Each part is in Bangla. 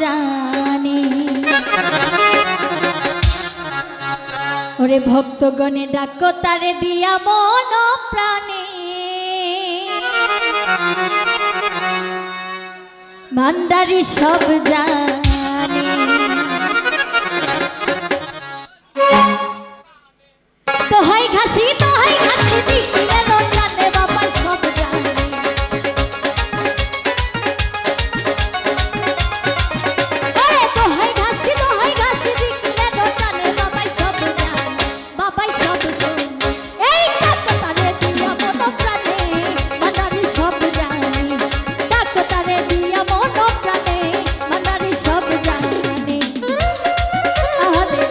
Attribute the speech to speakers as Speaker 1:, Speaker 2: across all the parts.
Speaker 1: জানি। ওরে ভক্তগণে ডাকো তারে দিয়া মন প্রাণে, ভান্ডারি সব জানি। তোহাই ঘাসি দিলে রঞ্জানে বাবা সব জানি। তোহাই ঘাসি দিলে রঞ্জানে বাবাই সব জানি, বাবাই সব শুনি। এই ডাকো তারে দিয়া মন প্রাণে, ভান্ডারি সব জানি। ডাকো তারে দিয়া মন প্রাণে, ভান্ডারি সব জানি। আরে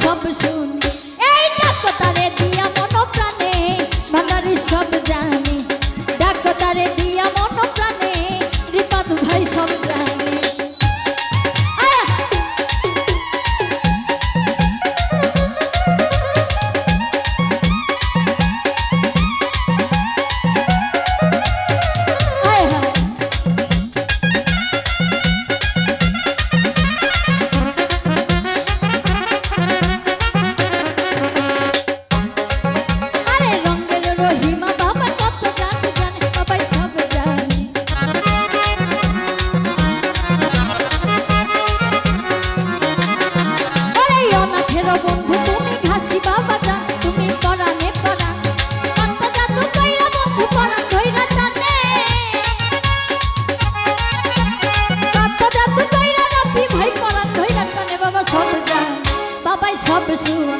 Speaker 1: সব শুনি। এই ডাকো তারে দিয়া মন প্রাণে, ভান্ডারি সব জানি। ডাকো তারে দিয়া মন প্রাণে, রিপাত ভাই সব জানি। বন্ধু তুমি ঘাসি বাবা জান, তুমি পরাণে পরাণ। কত জাদু কইরা বন্ধু পরাণ ধইরা টানে, কত জাদু কইরা রাব্বি ভাই পরাণ ধইরা টানে। বাবা সব জান, বাবাই সব শুনি।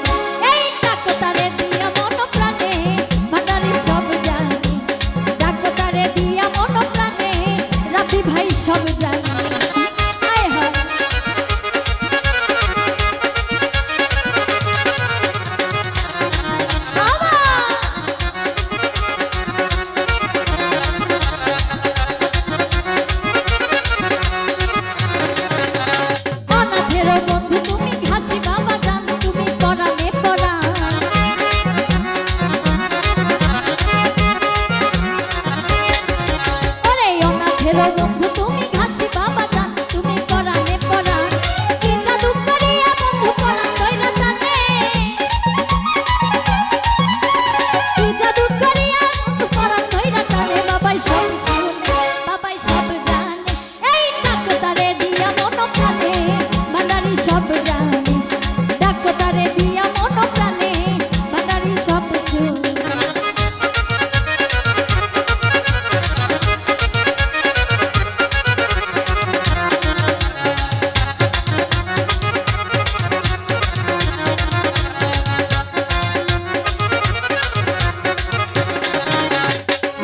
Speaker 1: এই ডাকো তারে দিয়া মন প্রাণে, ভান্ডারি সব জানি। ডাকো তারে দিয়া মন প্রাণে, রাব্বি ভাই সব জানি। বন্ধু তুমি ঘাসি বাবা জান, তুমি পরাণে পরাণ। ওরে অনাথের বন্ধু তুমি ঘাসি বাবা জান, তুমি পরাণে পরাণ। কি জাদু করিয়া বন্ধু পরাণ ধইরা টানে, কি জাদু করিয়া বন্ধু পরাণ ধইরা টানে। বাবাই সব শুনে, বাবাই সব জানে। এই ডাকো তারে দিয়া মন প্রাণে, ভান্ডারি সব জানি। ডাকো তারে দিয়া মন প্রাণে, ভান্ডারি সব শুনি।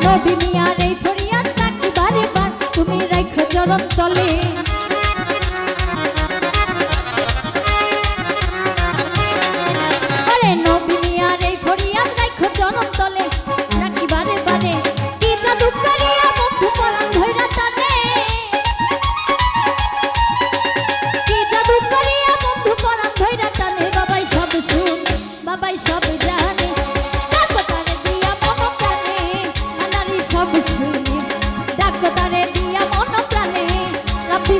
Speaker 1: নবী মিয়ার এই ফরিয়াদ ডাকি বারে বার, তুমি রাখো চরণ তলে। নবী মিয়ার এই ফরিয়াদ রাখো চরণ তলে, ডাকি বারে বারে। কি জাদু করিয়া বন্ধু পরাণ ধইরা টানে, কি জাদু করিয়া বন্ধু পরাণ ধইরা টানে। বাবাই সব শুনি, বাবাই সব জানে। ডাকো তারে দিয়া মন প্রাণে, ভান্ডারি সব শুনি। ডাকো তারে দিয়া মন প্রাণে, রাব্বি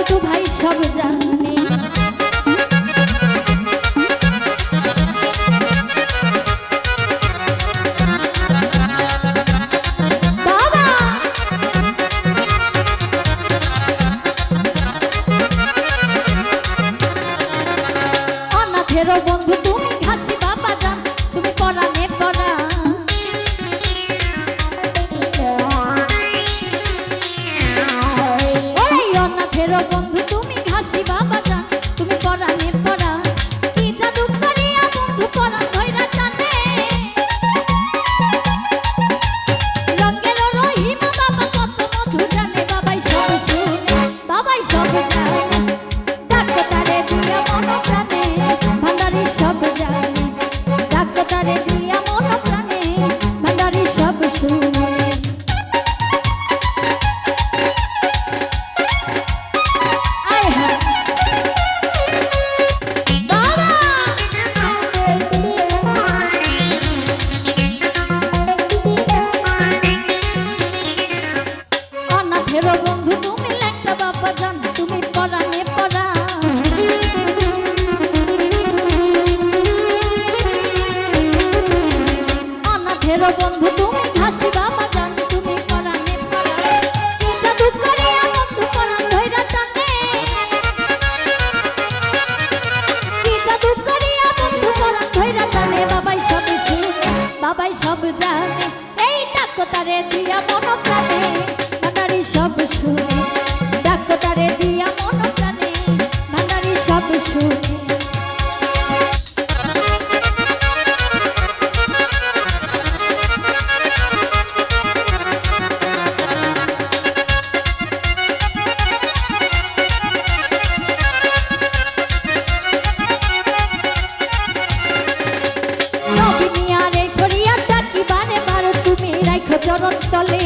Speaker 1: রন্টু ভাই সব জানে। বাবা অনাথেরও বন্ধু তুমি ঘাসি বাবা জান, তুমি পরাণে পরা। অনাথেরও বন্ধু তুমি ঘাসি বাবা জান, তুমি পরাণে পরা। কি জাদু করিয়া বন্ধু পরাণ ধইরা টানে, রঙের রহিমা বাবা কত মধু জানে, বাবাই সব শুনে বাবাই সব জানে। ডাকো তারে দিয়া মন প্রাণে, ভান্ডারি সব জানে। ডাকো তারে দিয়া মন প্রাণে, ভান্ডারি সব শুনে। অনাথেরও বন্ধু তুমি ল্যাংটা বাবা জান, তুমি পরাণে পরা। অনাথেরও বন্ধু তুমি ঘাসি বাবা জান, তুমি পরাণে পরা। কি জাদু করিয়া বন্ধু পরাণ ধইরা টানে, কি জাদু করিয়া বন্ধু পরাণ ধইরা টানে, বাবাই সব শুনে বাবাই সব জানে। এই ডাকো তারে দিয়া মন প্রাণে, ভান্ডারি সব শুনে। ডাকো তারে দিয়া মন প্রাণে, ভান্ডারি সব শুনে। নবী মিয়ার এই ফরিয়াদ ডাকি বারে বারে, তুমি রাখো চরণ তলে।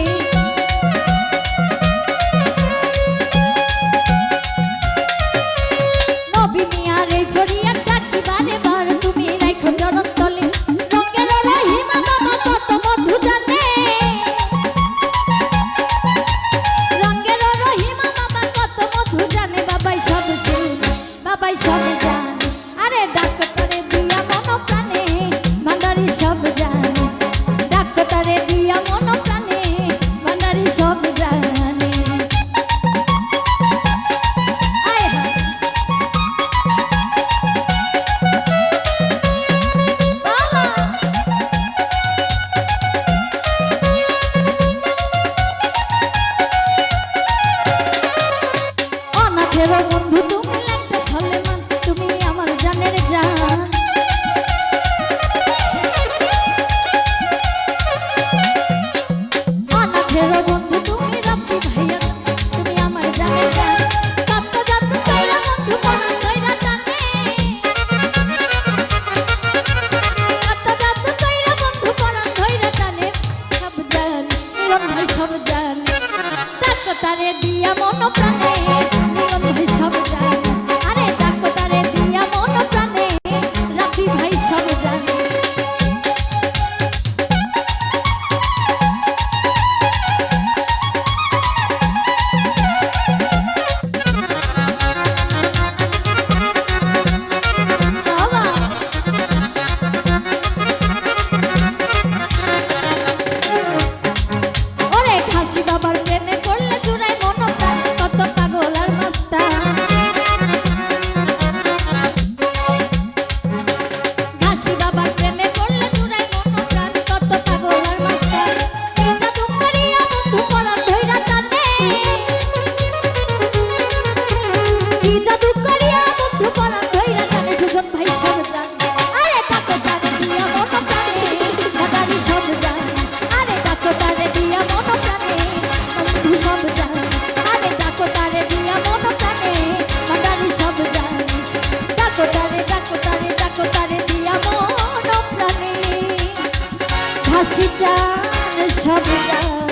Speaker 1: নবী মিয়ার এই ফরিয়াদ ডাকি বারে বারে, তুমি রাখো চরণ তলে। রঙের রহিমা বাবা কত মধু জানে, রঙের রহিমা বাবা কত মধু জানে, বাবাই সব শুনে বাবাই সব জানে। আরে ডাকো তারে দিয়া মন প্রাণে, ভান্ডারি সব জানে। ডাকো তারে দিয়া মন প্রাণে, ভান্ডারি সব জানে। আয় হায় বাবা অনাথেরও বন্ধু তুমি ল্যাংটা সলেমান, তুমি আমার জানের জান। অনাথেরও বন্ধু তুমি রব্বি ভাইয়া, তুমি আমার জানের জান। কত জাদু কইরা বন্ধু পরাণ ধইরা টানে, কত জাদু কইরা বন্ধু পরাণ ধইরা টানে, সব জানে মিলন ভাই সব জানে। ডাকো তারে দিয়া মন প্রাণে, মিলন ভাই সব জানে। আরে ডাকো তারে দিয়া মন প্রাণে, রাব্বি ভাই সব জানে। বাবা ওরে খাসি বাবার প্রেমে পড়লে জুড়াই মন প্রাণ, কত পাগল আর মাস্তান। খাসি বাবার প্রেমে পড়লে জুড়াই মন প্রাণ, কত পাগল আর মাস্তান। কি জাদু করিয়া বন্ধু পরাণ ধইরা টানে, কি জাদু করিয়া বন্ধু পরাণ ধইরা টানে, সুজন ভাই সব জানে। আরে ডাকো তারে দিয়া মন প্রাণে, ভান্ডারি সব জানে। আরে ডাকো তারে দিয়া মন প্রাণে, বন্ধু সব জানে। আরে ডাকো তারে দিয়া মন প্রাণে, ভান্ডারি সব জানে। ডাকো তারে ডাকো তারে ডাকো তারে দিয়া মন প্রাণে, ঘাসি জান সব জানে।